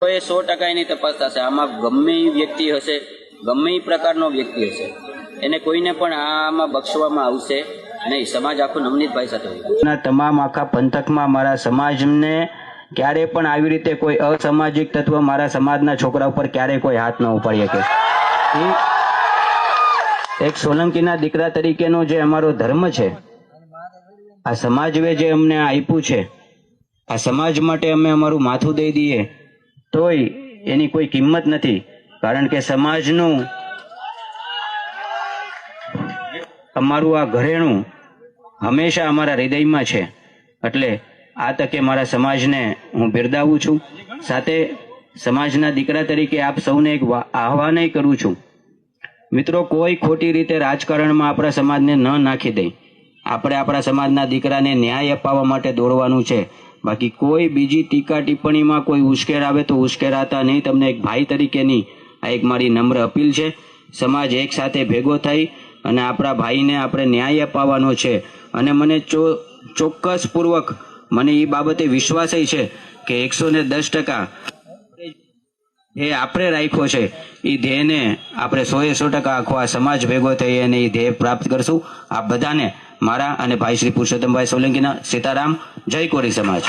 તો એ 100% એની તપાસ થશે। આમાં ગમે એ વ્યક્તિ હશે, ગમે એ પ્રકારનો વ્યક્તિ હશે, એને કોઈને પણ આમાં બક્ષવામાં આવશે નહીં। સમાજ આખો નવનીતભાઈ સાથે હોય। તમામ આખા પંથકમાં મારા સમાજને ક્યારે પણ આવી રીતે કોઈ અસામાજિક તત્વ મારા સમાજના છોકરા ઉપર ક્યારે કોઈ હાથ ન ઉપાડી શકે। એક સોલંકીના દીકરા તરીકેનો જે અમારો ધર્મ છે, આ સમાજે જે અમને આપ્યું છે, આ સમાજ માટે અમે અમારું માથું દઈ દઈએ તોય એની કોઈ કિંમત નથી, કારણ કે સમાજનું અમારું આ ઘરેણું હંમેશા અમારા હૃદયમાં છે। એટલે આ તકે મારા સમાજને હું બિરદાવું છું। સાથે સમાજના દીકરા તરીકે આપ સૌને એક આહવાન કરું છું, મિત્રો, કોઈ ખોટી રીતે રાજકારણમાં આપણા સમાજને ન નાખી દે। આપણે આપણા સમાજના દીકરાને ન્યાય અપાવવા માટે દોડવાનું છે। બાકી કોઈ બીજી ટીકા ટિપ્પણીમાં કોઈ ઉશ્કેર આવે તો ઉશ્કેરાતા નહીં। તમને એક ભાઈ તરીકેની આ એક મારી નમ્ર અપીલ છે। સમાજ એક સાથે ભેગો થઈ અને આપણા ભાઈને આપણે ન્યાય અપાવવાનો છે। અને મને ચોક્કસપૂર્વક મને એ બાબતે વિશ્વાસ છે કે 110% એ આપણે રાખ્યો છે એ ધ્યેયને આપણે 100% આખો આ સમાજ ભેગો થઈ અને એ ધ્યેય પ્રાપ્ત કરશું। આપ બધાને મારા અને ભાઈ શ્રી પુરુષોત્તમભાઈ સોલંકીના સીતારામ। જય કોરી સમાજ।